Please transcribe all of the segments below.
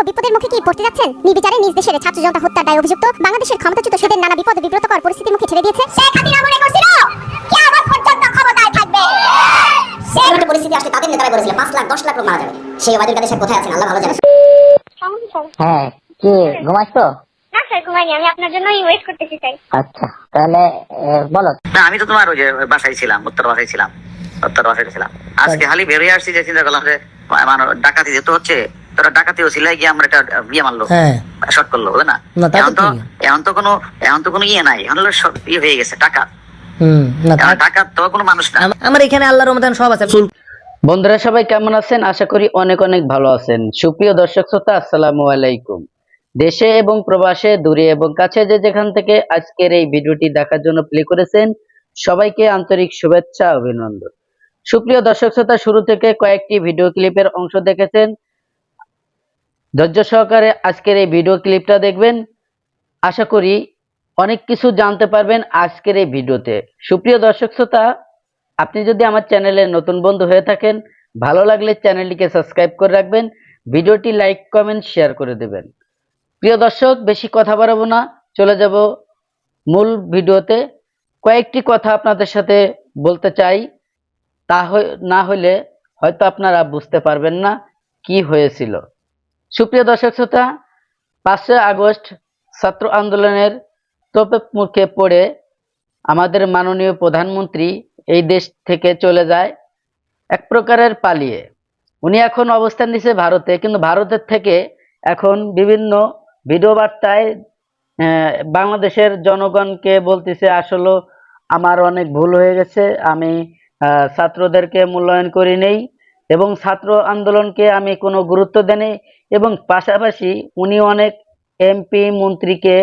বিপদের মুখে কি পড়তে যাচ্ছেন? নির্বিচারে নিজ দেশের ছাত্র জনতা হত্যার দায়ে অভিযুক্ত বাংলাদেশের ক্ষমতাচ্যুত সেদের নানা বিপদ বিব্রতকর পরিস্থিতির মুখে ঠেলে দিয়েছে শেখ হাসিনা মনে করছিল কিয়ামত পর্যন্ত ক্ষমতায় থাকবে। সেই একটা পরিস্থিতি আসলে তাদের নেতারা বলেছিল 5 লাখ 10 লাখ লোক মারা যাবে। সেই ওবায়দুল কাদের সাহেব কোথায় আছেন আল্লাহ ভালো জানে। হ্যাঁ, কি ঘুমাচ্ছো? না স্যার ঘুমাইনি, আমি আপনার জন্যই ওয়েট করতেছি স্যার। আচ্ছা, তাহলে বলো। না, আমি তো তোমার ওই যে বাসায় ছিলাম, উত্তর বাসায় ছিলাম। আজকে খালি বেরিয়ে আসছি যে চিন্তা করলাম যে ডাকাতি যেহেতু হচ্ছে, তোরা ডাকাতি ওসিলাই গিয়ে আমরা একটা বিয়ে মারলো, শর্ট করলো, বুঝলে না? এখন তো কোনো ইয়ে নাই, এখন হলো সব ইয়ে হয়ে গেছে টাকা। টাকা তো কোনো মানুষ না। আমার এখানে আল্লাহর রহমতে সব আছে। বন্ধুরা সবাই কেমন আছেন? আশা করি অনেক অনেক ভালো আছেন। সুপ্রিয় দর্শক শ্রোতা, আসসালামু আলাইকুম। দেশে এবং প্রবাসে, দূরে এবং কাছে যে যেখান থেকে আজকের এই ভিডিওটি দেখার জন্য প্লে করেছেন, সবাইকে আন্তরিক শুভেচ্ছা, অভিনন্দন। সুপ্রিয় দর্শক শ্রোতা, শুরু থেকে কয়েকটি ভিডিও ক্লিপের অংশ দেখেছেন, ধৈর্য সহকারে আজকের এই ভিডিও ক্লিপটা দেখবেন। আশা করি অনেক কিছু জানতে পারবেন আজকের এই ভিডিওতে। সুপ্রিয় দর্শক শ্রোতা, আপনি যদি আমার চ্যানেলে নতুন বন্ধু হয়ে থাকেন, ভালো লাগলে চ্যানেলটিকে সাবস্ক্রাইব করে রাখবেন, ভিডিওটি লাইক কমেন্ট শেয়ার করে দেবেন। প্রিয় দর্শক, বেশি কথা বাড়াবো না, চলে যাব মূল ভিডিওতে। কয়েকটি কথা আপনাদের সাথে বলতে চাই, তা না হলে হয়তো আপনারা বুঝতে পারবেন না কি হয়েছিল। সুপ্রিয় দর্শক শ্রোতা, 5 আগস্ট ছাত্র আন্দোলনের তোপে মুখে পড়ে আমাদের মাননীয় প্রধানমন্ত্রী এই দেশ থেকে চলে যায় এক প্রকারের পালিয়ে। উনি এখন অবস্থান নিচ্ছে ভারতে, কিন্তু ভারতের থেকে এখন বিভিন্ন ভিডিও বার্তায় বাংলাদেশের জনগণকে বলতেছে, আসলে আমার অনেক ভুল হয়ে গেছে, আমি ছাত্রদেরকে মূল্যায়ন করি নেই এবং ছাত্র আন্দোলনকে আমি কোনো গুরুত্ব দেই, এবং পাশাপাশি উনি অনেক এমপি মন্ত্রীকে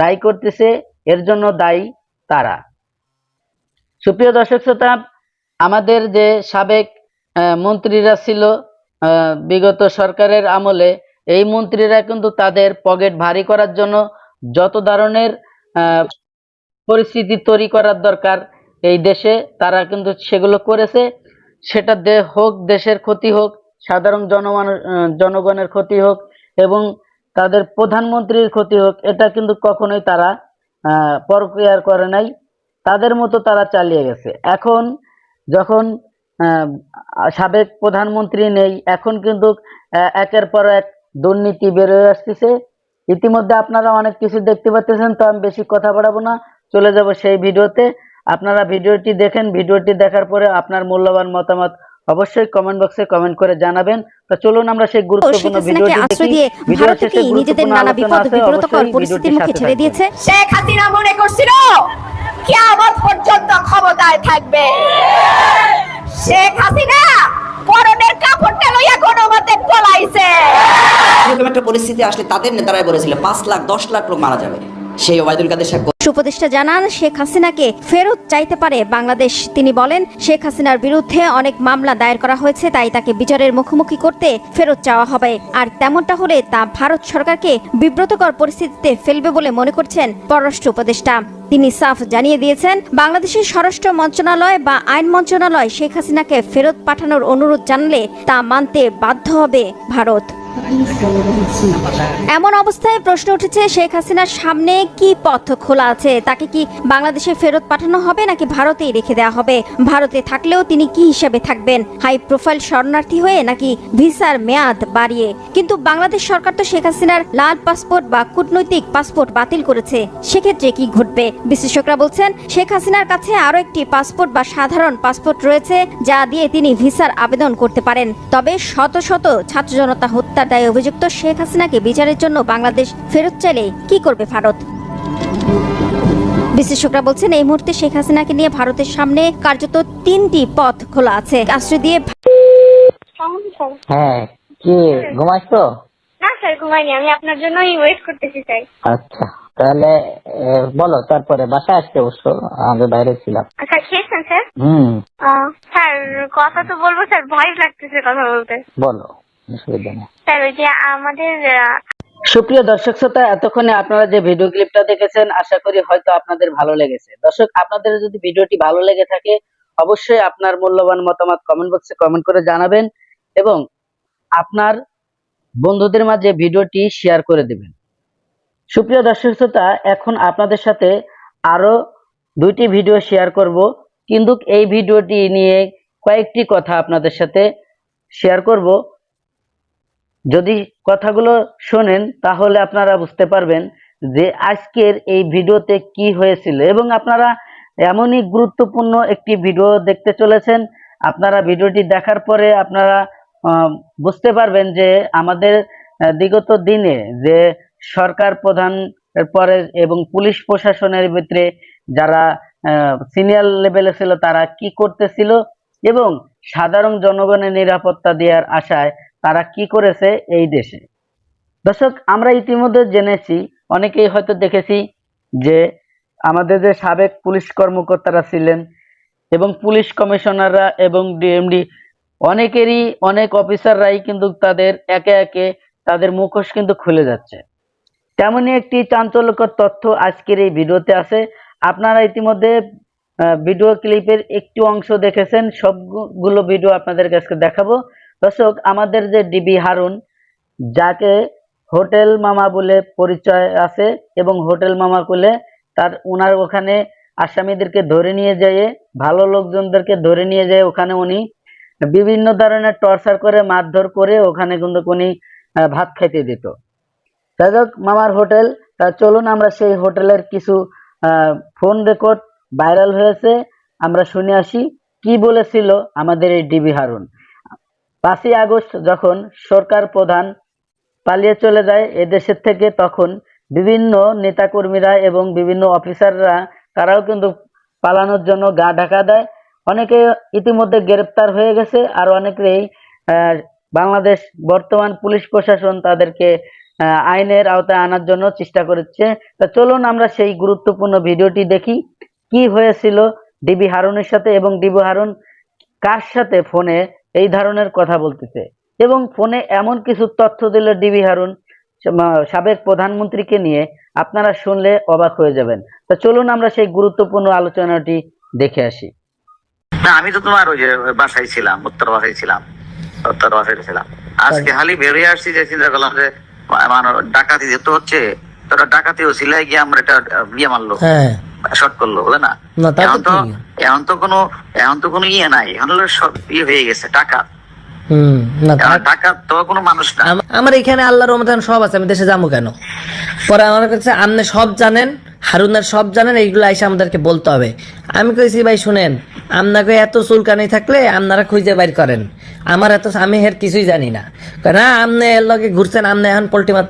দায়ী করতেছে, এর জন্য দায়ী তারা। সুপ্রিয় দর্শক শ্রোতা, আমাদের যে সাবেক মন্ত্রীরা ছিল বিগত সরকারের আমলে, এই মন্ত্রীরা কিন্তু তাদের পকেট ভারী করার জন্য যত ধরনের পরিস্থিতি তৈরি করার দরকার এই দেশে, তারা কিন্তু সেগুলো করেছে। সেটা হোক দেশের ক্ষতি হোক, সাধারণ জনগণের ক্ষতি হোক এবং তাদের প্রধানমন্ত্রীর ক্ষতি হোক, এটা কিন্তু কখনোই তারা পরক্রিয়া করে নাই। তাদের মতো তারা চালিয়ে গেছে। এখন যখন সাবেক প্রধানমন্ত্রী নেই, এখন কিন্তু একের পর এক দুর্নীতি বের হয়ে আসতেছে। ইতিমধ্যে আপনারা অনেক কিছু দেখতে পাচ্ছেন, তো আমি বেশি কথা বাড়াবো না, চলে যাব সেই ভিডিওতে। আপনারা ভিডিওটি দেখেন, ভিডিওটি দেখার পরে আপনার মূল্যবান মতামত অবশ্যই কমেন্ট বক্সে কমেন্ট করে জানাবেন। তো চলুন আমরা সেই গুরুত্বপূর্ণ ভিডিওটি দেখি। ভিডিও শেষে নিজেদের নানা বিপদ বিব্রতকর পরিস্থিতির মুখে ঠেলে দিয়েছে শেখ হাসিনা মনে করছিল কিয়ামত পর্যন্ত ক্ষমতায় থাকবে। শেখ হাসিনা পরনের কাপড়টা লইয়া কোনোমতে পলাইছে। এরকম একটা পরিস্থিতি আসলে তাদের নেতারাই বলেছিল 5 লাখ 10 লাখ লোক মারা যাবে। সেই ওবায়দুল কাদের সাহেব উপদেষ্টা জানান শেখ হাসিনাকে ফেরত চাইতে পারে বাংলাদেশ। তিনি বলেন, শেখ হাসিনার বিরুদ্ধে অনেক মামলা দায়ের করা হয়েছে, তাই তাকে বিচারের মুখোমুখি করতে ফেরত চাওয়া হবে। আর তেমনটা হলে তা ভারত সরকারকে বিব্রতকর পরিস্থিতিতে ফেলবে বলে মনে করছেন পররাষ্ট্র উপদেষ্টা। তিনি সাফ জানিয়ে দিয়েছেন, বাংলাদেশের স্বরাষ্ট্র মন্ত্রণালয় বা আইন মন্ত্রণালয় শেখ হাসিনাকে ফেরত পাঠানোর অনুরোধ জানালে তা মানতে বাধ্য হবে ভারত। এমন অবস্থায় প্রশ্ন উঠেছে, শেখ হাসিনার সামনে কি পথ খোলা আছে? তাকে কি বাংলাদেশে ফেরত পাঠানো হবে নাকি ভারতেই রেখে দেওয়া হবে? ভারতে থাকলেও তিনি কি হিসেবে থাকবেন? হাই প্রোফাইল শরণার্থী হয়ে নাকি ভিসার মেয়াদ বাড়িয়ে? কিন্তু বাংলাদেশ সরকার তো শেখ হাসিনার লাল পাসপোর্ট বা কূটনৈতিক পাসপোর্ট বাতিল করেছে। সেক্ষেত্রে কি ঘটবে? বিশ্লেষকরা বলছেন, শেখ হাসিনার কাছে আরো একটি পাসপোর্ট বা সাধারণ পাসপোর্ট রয়েছে, যা দিয়ে তিনি ভিসার আবেদন করতে পারেন। তবে শত শত ছাত্র জনতা হত্যা দায়ে অভিযুক্ত শেখ হাসিনাকে বিচারের জন্য বাংলাদেশ ফেরত চাইলে কি করবে ভারত? বিশ্লেষকরা বলছেন, এই মুহূর্তে শেখ হাসিনাকে নিয়ে ভারতের সামনে কার্যত 3টি পথ খোলা আছে। আশ্রয় দিয়ে হ্যাঁ, কি ঘুমাচ্ছো? না স্যার ঘুমাইনি, আমি আপনার জন্যই ওয়েট করতেছি স্যার। আচ্ছা, তাহলে বলো। তারপরে বাসায় আসতে অবশ্য আমি বাইরে ছিলাম। স্যার খেয়েছেন স্যার? স্যার কথা তো বলবো স্যার, ভয় লাগতেছে কথা বলতে। বলো, অসুবিধা নেই স্যার ওই যে আমাদের সুপ্রিয় দর্শক শ্রোতা, এতক্ষণে আপনারা যে ভিডিও ক্লিপটা দেখেছেন, আশা করি হয়তো আপনাদের ভালো লেগেছে। দর্শক, আপনাদের যদি ভিডিওটি ভালো লেগে থাকে, অবশ্যই আপনার মূল্যবান মতামত কমেন্ট বক্সে কমেন্ট করে জানাবেন এবং আপনার বন্ধুদের মাঝে ভিডিওটি শেয়ার করে দেবেন। সুপ্রিয় দর্শক শ্রোতা, এখন আপনাদের সাথে আরো 2টি ভিডিও শেয়ার করব, কিন্তু এই ভিডিওটি নিয়ে কয়েকটি কথা আপনাদের সাথে শেয়ার করব। যদি কথাগুলো শোনেন তাহলে আপনারা বুঝতে পারবেন যে আজকের এই ভিডিওতে কি হয়েছিল, এবং আপনারা এমনই গুরুত্বপূর্ণ একটি ভিডিও দেখতে চলেছেন। আপনারা ভিডিওটি দেখার পরে আপনারা বুঝতে পারবেন যে আমাদের বিগত দিনে যে সরকার প্রধান পরে এবং পুলিশ প্রশাসনের ভিতরে যারা সিনিয়র লেভেলে ছিল তারা কি করতেছিল, এবং সাধারণ জনগণের নিরাপত্তা দেওয়ার আশায় তারা কি করেছে এই দেশে। দর্শক, আমরা ইতিমধ্যে জেনেছি, অনেকেই হয়তো দেখেছি যে আমাদের যে সাবেক পুলিশ কর্মকর্তারা ছিলেন এবং পুলিশ কমিশনাররা এবং ডিএমডি অনেকেরই অনেক অফিসাররাই কিন্তু তাদের একে একে তাদের মুখোশ কিন্তু খুলে যাচ্ছে। তেমনই একটি চাঞ্চল্যকর তথ্য আজকের এই ভিডিওতে আছে। আপনারা ইতিমধ্যে ভিডিও ক্লিপের একটি অংশ দেখেছেন, সবগুলো ভিডিও আপনাদের কাছে দেখাবো। দর্শক, আমাদের যে ডিবি হারুন, যাকে হোটেল মামা বলে পরিচয় আছে এবং হোটেল মামা বলে ওনার ওখানে আসামিদেরকে ধরে নিয়ে যায়, ভালো লোকজনদেরকে ধরে নিয়ে যায়, ওখানে উনি বিভিন্ন ধরনের টর্চার করে মারধর করে ওখানে কিন্তু উনি ভাত খেতে দিত। যাই হোক, মামার হোটেল, তা চলুন আমরা সেই হোটেলের কিছু ফোন রেকর্ড ভাইরাল হয়েছে, আমরা শুনে আসি কি বলেছিল আমাদের এই ডিবি হারুন। 5ই আগস্ট যখন সরকার প্রধান পালিয়ে চলে যায় এদেশের থেকে, তখন বিভিন্ন নেতাকর্মীরা এবং বিভিন্ন অফিসাররা তারাও কিন্তু পালানোর জন্য গা ঢাকা দেয়। অনেকে ইতিমধ্যে গ্রেপ্তার হয়ে গেছে, আর অনেকেই বাংলাদেশ বর্তমান পুলিশ প্রশাসন তাদেরকে আইনের আওতায় আনার জন্য চেষ্টা করছে। তা চলুন আমরা সেই গুরুত্বপূর্ণ ভিডিওটি দেখি, কি হয়েছিল ডিবি হারুনের সাথে এবং ডিবি হারুন কার সাথে ফোনে এই ধরনের কথা বলতেছে, এবং ফোনে এমন কিছু তথ্য দিল ডিবি হারুন সাবেক প্রধানমন্ত্রীকে নিয়ে, আপনারা শুনলে অবাক হয়ে যাবেন। তো চলুন আমরা সেই গুরুত্বপূর্ণ আলোচনাটি দেখে আসি। না, আমি তো তোমার ওই যে বাসায় ছিলাম, উত্তর বাসায় ছিলাম। আজকে হালি বেরিয়ে আসছি, যে চিন্তা করলাম যে ডাকাতি যেতে হচ্ছে, তোরা ডাকাতি ও সিলাই গিয়ে আমরা একটা বিয়ে মারলো, শর্ট করলো, বুঝলে না? এখন তো কোনো ইয়ে নাই, এখন সব ইয়ে হয়ে গেছে, টাকা তো কোনো মানুষ না। আমার এখানে আল্লাহর রহমতে সব আছে, আমি দেশে যাবো কেন? পরে আমার কাছে আপনি সব জানেন, হারুনের সব জানেন, এইগুলো এসে আমাদেরকে বলতে হবে। আমি কইছি ভাই শুনেন, আপনাকে এত চুলকানি থাকলে আপনারা খুঁজে বাইর করেন, আমার আমি এর কিছুই জানি না। না, আপনি এর লগে ঘুরছেন, আপনি এখন পোল্ট্রি মারতে